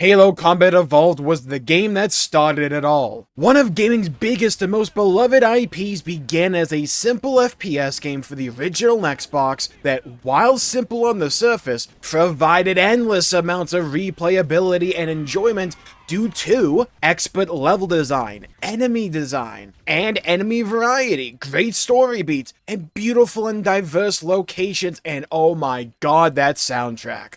Halo Combat Evolved was the game that started it all. One of gaming's biggest and most beloved IPs began as a simple FPS game for the original Xbox that, while simple on the surface, provided endless amounts of replayability and enjoyment due to expert level design, enemy design, and enemy variety, great story beats, and beautiful and diverse locations, and oh my god, that soundtrack.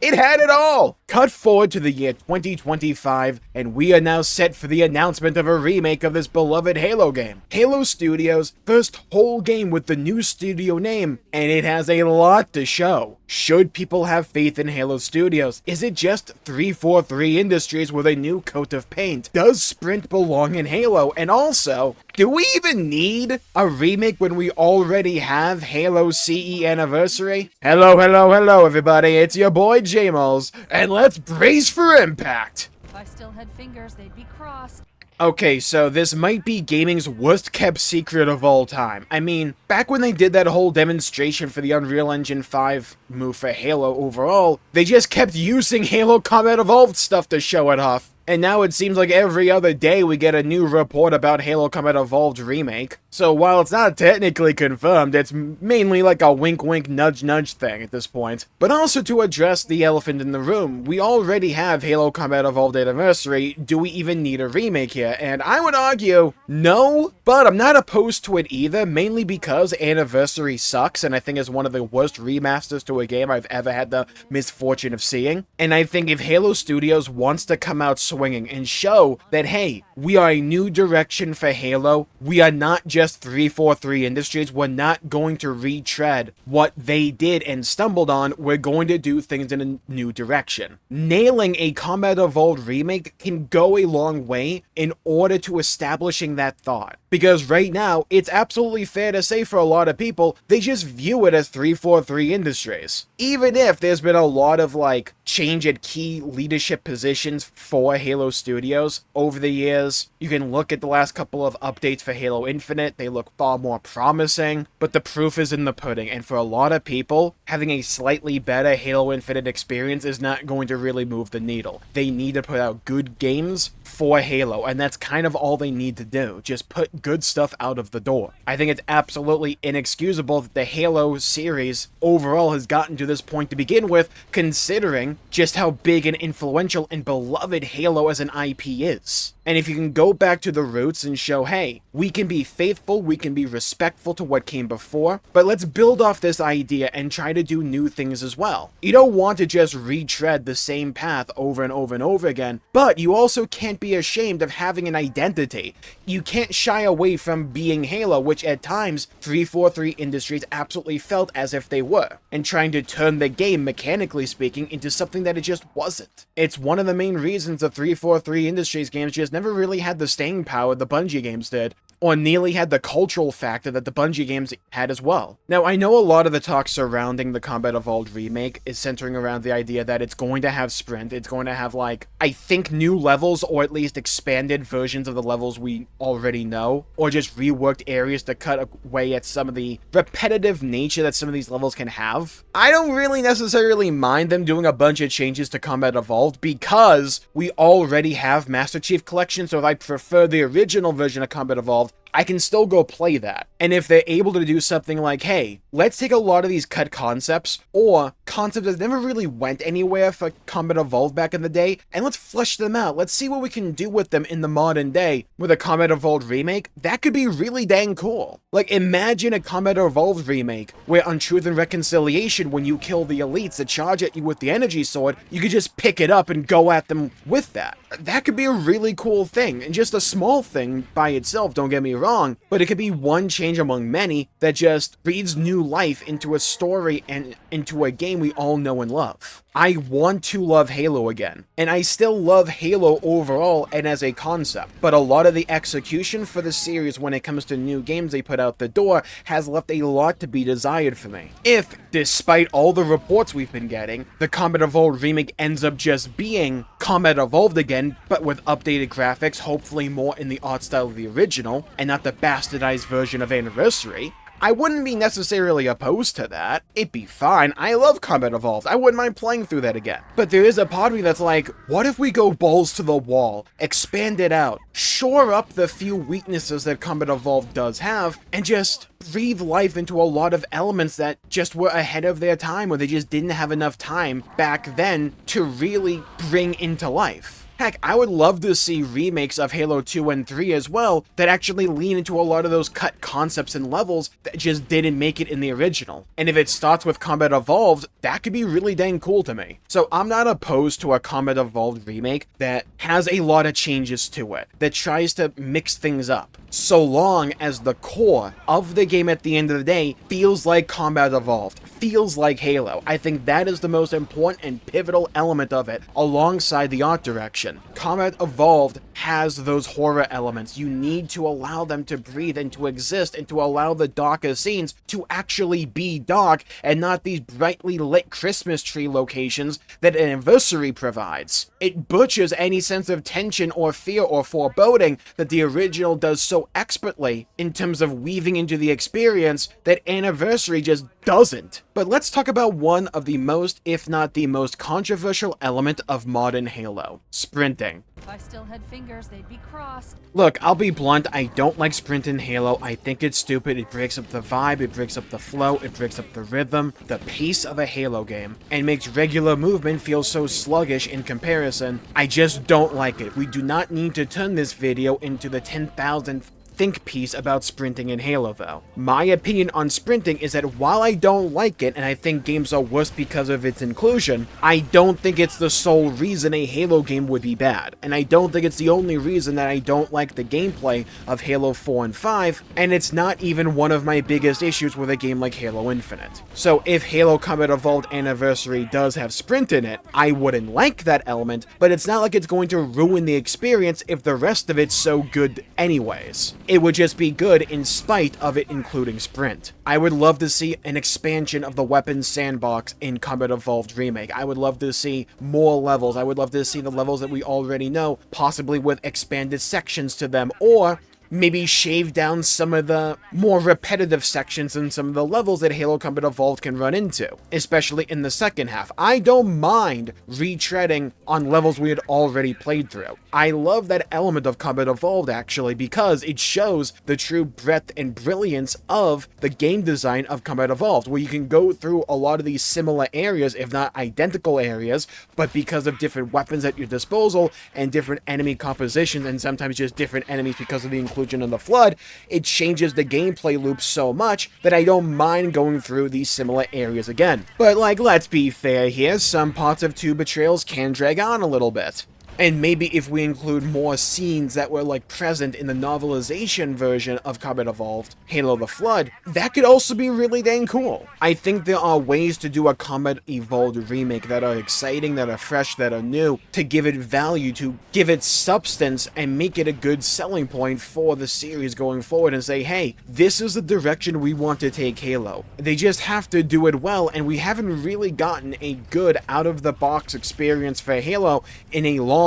It had it all! Cut forward to the year 2025, and we are now set for the announcement of a remake of this beloved Halo game. Halo Studios' first whole game with the new studio name, and it has a lot to show. Should people have faith in Halo Studios? Is it just 343 Industries with a new coat of paint? Does Sprint belong in Halo? And also, do we even need a remake when we already have Halo CE Anniversary? Hello everybody, it's your boy Jmulls, and let's brace for impact! If I still had fingers, they'd be crossed. Okay, so this might be gaming's worst kept secret of all time. I mean, back when they did that whole demonstration for the Unreal Engine 5 move for Halo overall, they just kept using Halo Combat Evolved stuff to show it off. And now it seems like every other day we get a new report about Halo Combat Evolved Remake. So while it's not technically confirmed, it's mainly like a wink wink nudge nudge thing at this point. But also to address the elephant in the room, we already have Halo Combat Evolved Anniversary. Do we even need a remake here? And I would argue, no, but I'm not opposed to it either, mainly because Anniversary sucks, and I think it's one of the worst remasters to a game I've ever had the misfortune of seeing. And I think if Halo Studios wants to come out swinging and show that, hey, we are a new direction for Halo, we are not just 343 Industries, we're not going to retread what they did and stumbled on, we're going to do things in a new direction. Nailing a Combat Evolved remake can go a long way in order to establishing that thought. Because right now, it's absolutely fair to say for a lot of people, they just view it as 343 Industries. Even if there's been a lot of, like, change at key leadership positions for Halo Studios over the years. You can look at the last couple of updates for Halo Infinite, they look far more promising, but the proof is in the pudding, and for a lot of people, having a slightly better Halo Infinite experience is not going to really move the needle. They need to put out good games for Halo, and that's kind of all they need to do. Just put good stuff out of the door. I think it's absolutely inexcusable that the Halo series overall has gotten to this point to begin with, considering just how big and influential and beloved Halo as an IP is. And if you can go back to the roots and show, hey, we can be faithful, we can be respectful to what came before, but let's build off this idea and try to do new things as well. You don't want to just retread the same path over and over and over again, but you also can't be ashamed of having an identity. You can't shy away from being Halo, which at times 343 Industries absolutely felt as if they were, and trying to turn the game, mechanically speaking, into something that it just wasn't. It's one of the main reasons the 343 Industries games just never really had the staying power the Bungie games did, or nearly had the cultural factor that the Bungie games had as well. Now, I know a lot of the talk surrounding the Combat Evolved remake is centering around the idea that it's going to have sprint, it's going to have, like, I think new levels, or at least expanded versions of the levels we already know, or just reworked areas to cut away at some of the repetitive nature that some of these levels can have. I don't really necessarily mind them doing a bunch of changes to Combat Evolved because we already have Master Chief Collection, so if I prefer the original version of Combat Evolved, I can still go play that. And if they're able to do something like, hey, let's take a lot of these cut concepts, or concepts that never really went anywhere for Combat Evolved back in the day, and let's flesh them out. Let's see what we can do with them in the modern day with a Combat Evolved remake. That could be really dang cool. Like, imagine a Combat Evolved remake where on Truth and Reconciliation, when you kill the elites that charge at you with the energy sword, you could just pick it up and go at them with that. That could be a really cool thing, and just a small thing by itself, don't get me wrong, but it could be one change among many that just breathes new life into a story and into a game we all know and love. I want to love Halo again, and I still love Halo overall and as a concept, but a lot of the execution for the series when it comes to new games they put out the door has left a lot to be desired for me. If, despite all the reports we've been getting, the Combat Evolved remake ends up just being Combat Evolved again, but with updated graphics, hopefully more in the art style of the original, and not the bastardized version of Anniversary, I wouldn't be necessarily opposed to that. It'd be fine. I love Combat Evolved. I wouldn't mind playing through that again. But there is a part of me that's like, what if we go balls to the wall, expand it out, shore up the few weaknesses that Combat Evolved does have, and just breathe life into a lot of elements that just were ahead of their time, or they just didn't have enough time back then to really bring into life. Heck, I would love to see remakes of Halo 2 and 3 as well that actually lean into a lot of those cut concepts and levels that just didn't make it in the original. And if it starts with Combat Evolved, that could be really dang cool to me. So I'm not opposed to a Combat Evolved remake that has a lot of changes to it, that tries to mix things up, so long as the core of the game at the end of the day feels like Combat Evolved, feels like Halo. I think that is the most important and pivotal element of it, alongside the art direction. Combat Evolved has those horror elements. You need to allow them to breathe and to exist, and to allow the darker scenes to actually be dark, and not these brightly lit Christmas tree locations that Anniversary provides. It butchers any sense of tension or fear or foreboding that the original does so expertly in terms of weaving into the experience that Anniversary just doesn't. But let's talk about one of the most, if not the most controversial element of modern Halo: sprinting. If I still had fingers, they'd be crossed. Look, I'll be blunt, I don't like sprint in Halo. I think it's stupid. It breaks up the vibe, it breaks up the flow, it breaks up the rhythm, the pace of a Halo game, and makes regular movement feel so sluggish in comparison. I just don't like it. We do not need to turn this video into the 10,000th think piece about sprinting in Halo, though. My opinion on sprinting is that while I don't like it, and I think games are worse because of its inclusion, I don't think it's the sole reason a Halo game would be bad, and I don't think it's the only reason that I don't like the gameplay of Halo 4 and 5, and it's not even one of my biggest issues with a game like Halo Infinite. So if Halo Combat Evolved Anniversary does have sprint in it, I wouldn't like that element, but it's not like it's going to ruin the experience if the rest of it's so good anyways. It would just be good in spite of it including sprint. I would love to see an expansion of the weapons sandbox in Combat Evolved Remake. I would love to see more levels. I would love to see the levels that we already know, possibly with expanded sections to them, or maybe shave down some of the more repetitive sections and some of the levels that Halo Combat Evolved can run into, especially in the second half. I don't mind retreading on levels we had already played through. I love that element of Combat Evolved, actually, because it shows the true breadth and brilliance of the game design of Combat Evolved, where you can go through a lot of these similar areas, if not identical areas, but because of different weapons at your disposal and different enemy compositions, and sometimes just different enemies because of the inclusion of the Flood, it changes the gameplay loop so much that I don't mind going through these similar areas again. But like, let's be fair here, some parts of 2 Betrayals can drag on a little bit. And maybe if we include more scenes that were like present in the novelization version of Combat Evolved, Halo the Flood, that could also be really dang cool. I think there are ways to do a Combat Evolved remake that are exciting, that are fresh, that are new, to give it value, to give it substance, and make it a good selling point for the series going forward, and say, hey, this is the direction we want to take Halo. They just have to do it well, and we haven't really gotten a good out-of-the-box experience for Halo in a long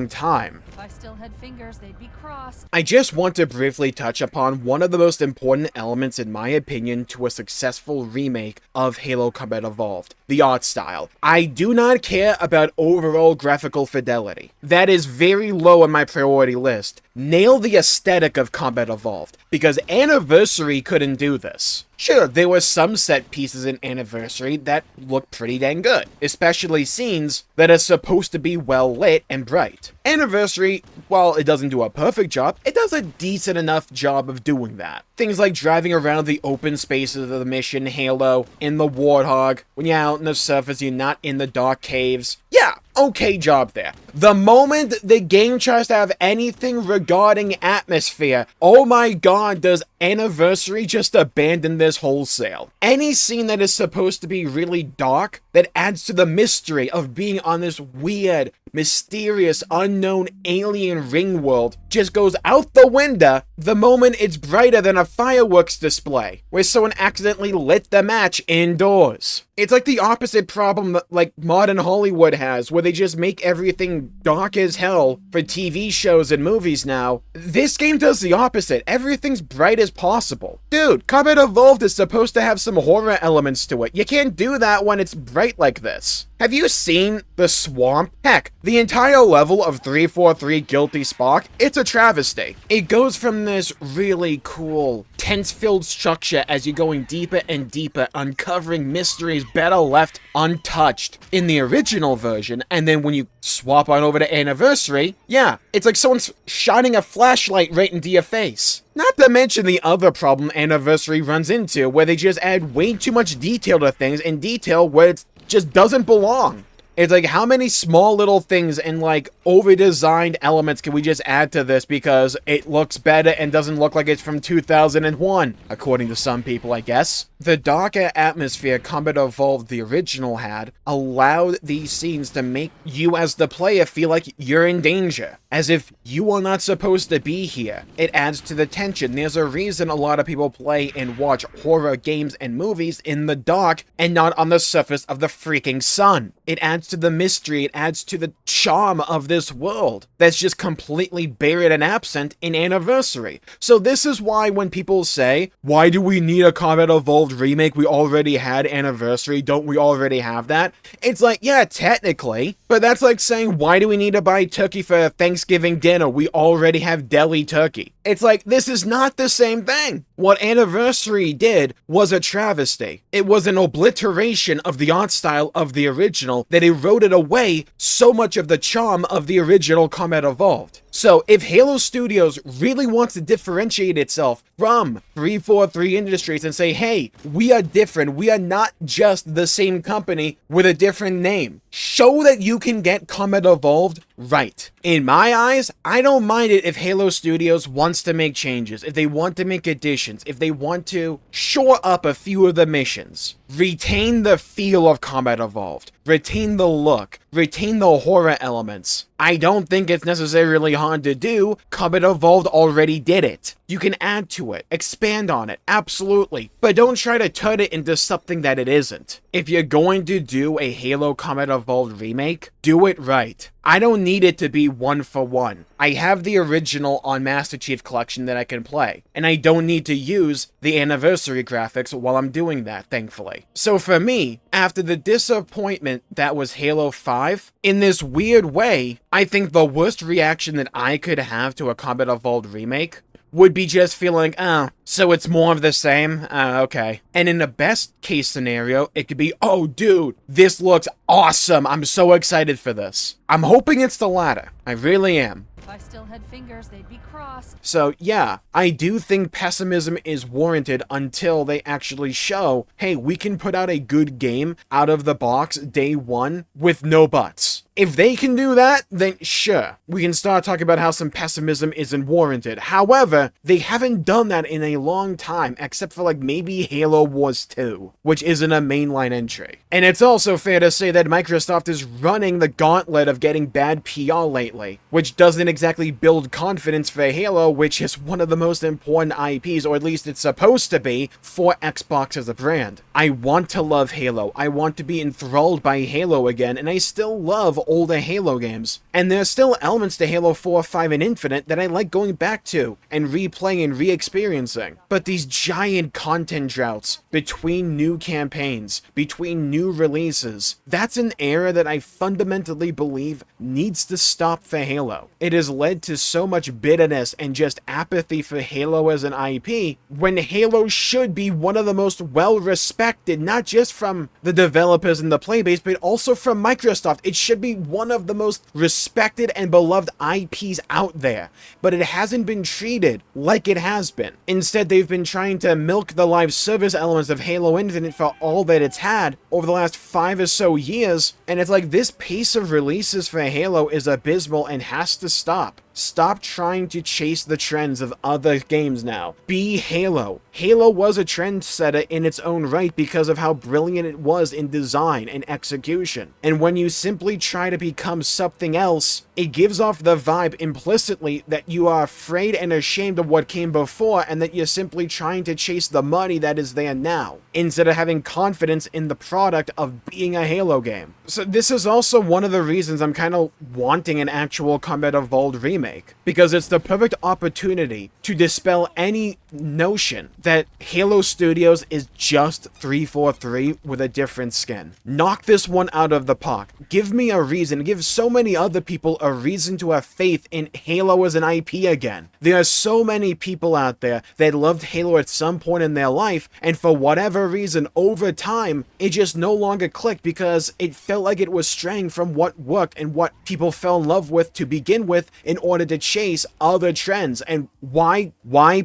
time. If I still had fingers, they'd be crossed. I just want to briefly touch upon one of the most important elements, in my opinion, to a successful remake of Halo Combat Evolved: the art style. I do not care about overall graphical fidelity. That is very low on my priority list. Nail the aesthetic of Combat Evolved, because Anniversary couldn't do this. Sure, there were some set pieces in Anniversary that look pretty dang good, especially scenes that are supposed to be well lit and bright. Anniversary, while it doesn't do a perfect job, it does a decent enough job of doing that. Things like driving around the open spaces of the mission Halo, in the Warthog, when you're out in the surface, you're not in the dark caves. Yeah, okay job there. The moment the game tries to have anything regarding atmosphere, oh my god, does Anniversary just abandon this wholesale. Any scene that is supposed to be really dark, that adds to the mystery of being on this weird, mysterious, unknown alien ring world, just goes out the window the moment it's brighter than a fireworks display, where someone accidentally lit the match indoors. It's like the opposite problem that like modern Hollywood has, where they just make everything dark as hell for TV shows and movies now, this game does the opposite. Everything's bright as possible. Dude, Combat Evolved is supposed to have some horror elements to it. You can't do that when it's bright like this. Have you seen the swamp? Heck, the entire level of 343 Guilty Spark, it's a travesty. It goes from this really cool, tense-filled structure as you're going deeper and deeper, uncovering mysteries better left untouched in the original version, and then when you swap on over to Anniversary, yeah, it's like someone's shining a flashlight right into your face. Not to mention the other problem Anniversary runs into, where they just add way too much detail to things, and detail where it just doesn't belong. It's like, how many small little things and like over-designed elements can we just add to this because it looks better and doesn't look like it's from 2001, according to some people, I guess. The darker atmosphere Combat Evolved the original had allowed these scenes to make you as the player feel like you're in danger, as if you are not supposed to be here. It adds to the tension. There's a reason a lot of people play and watch horror games and movies in the dark and not on the surface of the freaking sun. It adds to the mystery, it adds to the charm of this world that's just completely buried and absent in Anniversary. So this is why when people say, why do we need a Combat Evolved remake? We already had Anniversary, don't we already have that? It's like, yeah, technically, but that's like saying, why do we need to buy turkey for Thanksgiving dinner? We already have deli turkey. It's like, this is not the same thing. What Anniversary did was a travesty. It was an obliteration of the art style of the original that eroded away so much of the charm of the original Combat Evolved. So, if Halo Studios really wants to differentiate itself from 343 Industries and say, hey, we are different, we are not just the same company with a different name, show that you can get Combat Evolved right. In my eyes, I don't mind it if Halo Studios wants to make changes, if they want to make additions, if they want to shore up a few of the missions, retain the feel of Combat Evolved, retain the look, retain the horror elements. I don't think it's necessarily hard to do. Combat Evolved already did it. You can add to it, expand on it, absolutely, but don't try to turn it into something that it isn't. If you're going to do a Halo Combat Evolved remake, do it right. I don't need it to be one for one. I have the original on Master Chief Collection that I can play, and I don't need to use the Anniversary graphics while I'm doing that, thankfully. So for me, after the disappointment that was Halo 5, in this weird way, I think the worst reaction that I could have to a Combat Evolved remake would be just feeling, oh, so it's more of the same? Okay. And in the best case scenario, it could be, oh dude, this looks awesome, I'm so excited for this. I'm hoping it's the latter. I really am. If I still had fingers, they'd be crossed. So yeah, I do think pessimism is warranted until they actually show, hey, we can put out a good game out of the box day one with no buts. If they can do that, then sure, we can start talking about how some pessimism isn't warranted. However, they haven't done that in a long time, except for like maybe Halo Wars 2, which isn't a mainline entry. And it's also fair to say that Microsoft is running the gauntlet of getting bad PR lately, which doesn't exactly build confidence for Halo, which is one of the most important IPs, or at least it's supposed to be, for Xbox as a brand. I want to love Halo, I want to be enthralled by Halo again, and I still love older Halo games. And there's still elements to Halo 4, 5, and Infinite that I like going back to, and replaying and re-experiencing. But these giant content droughts between new campaigns, between new releases, that's an era that I fundamentally believe needs to stop for Halo. It has led to so much bitterness and just apathy for Halo as an IP, when Halo should be one of the most well-respected, not just from the developers and the playbase, but also from Microsoft. It should be one of the most respected and beloved IPs out there, but it hasn't been treated like it has been. Instead, they've been trying to milk the live service elements of Halo Infinite for all that it's had over the last 5 or so years, and it's like this pace of releases for Halo is abysmal and has to stop. Stop trying to chase the trends of other games now. Be Halo. Halo was a trendsetter in its own right because of how brilliant it was in design and execution. And when you simply try to become something else, it gives off the vibe implicitly that you are afraid and ashamed of what came before and that you're simply trying to chase the money that is there now, instead of having confidence in the product of being a Halo game. So this is also one of the reasons I'm kind of wanting an actual Combat Evolved remake, because it's the perfect opportunity to dispel any notion that Halo Studios is just 343 with a different skin. Knock this one out of the park. Give me a reason, give so many other people a reason to have faith in Halo as an IP again. There are so many people out there that loved Halo at some point in their life, and for whatever reason, over time, it just no longer clicked because it felt like it was straying from what worked and what people fell in love with to begin with in order to chase other trends. And why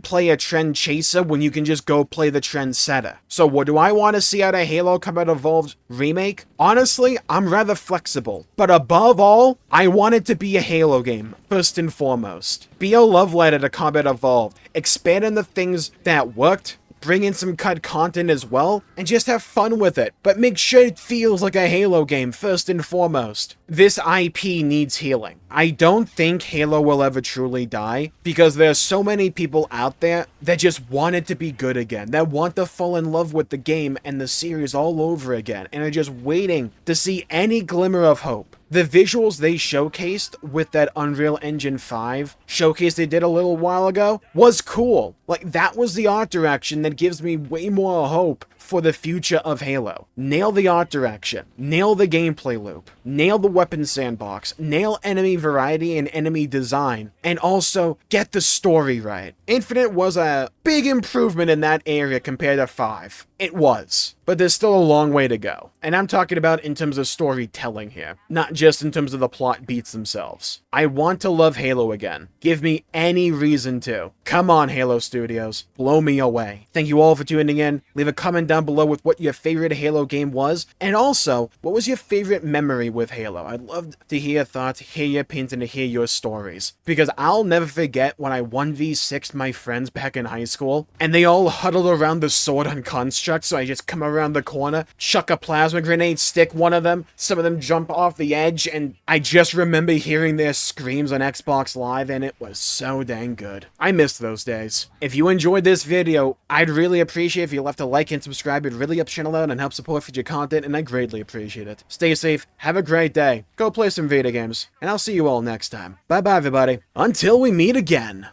play a trend chaser when you can just go play the trend setter? So what do I want to see out of Halo Combat Evolved remake? Honestly, I'm rather flexible, but above all, I want it to be a Halo game, first and foremost. Be a love letter to Combat Evolved, expand on the things that worked, bring in some cut content as well, and just have fun with it, but make sure it feels like a Halo game first and foremost. This IP needs healing. I don't think Halo will ever truly die, because there's so many people out there that just want it to be good again, that want to fall in love with the game and the series all over again, and are just waiting to see any glimmer of hope. The visuals they showcased with that Unreal Engine 5 showcase they did a little while ago was cool. Like, that was the art direction that gives me way more hope for the future of Halo. Nail the art direction, nail the gameplay loop, nail the weapon sandbox, nail enemy variety and enemy design, and also get the story right. Infinite was a big improvement in that area compared to 5. It was, but there's still a long way to go. And I'm talking about in terms of storytelling here, not just in terms of the plot beats themselves. I want to love Halo again. Give me any reason to. Come on, Halo Studios. Blow me away. Thank you all for tuning in. Leave a comment down below with what your favorite Halo game was, and also, what was your favorite memory with Halo? I'd love to hear your thoughts, hear your opinions, and to hear your stories. Because I'll never forget when I 1v6'd my friends back in high school, and they all huddled around the sword on Construct, so I just come around the corner, chuck a plasma grenade, stick one of them, some of them jump off the edge, and I just remember hearing their screams on Xbox Live, and it was so dang good. I missed those days. If you enjoyed this video, I'd really appreciate if you left a like and subscribe. It'd really help the channel out and help support future content, and I greatly appreciate it. Stay safe, have a great day, go play some video games, and I'll see you all next time. Bye bye everybody, until we meet again.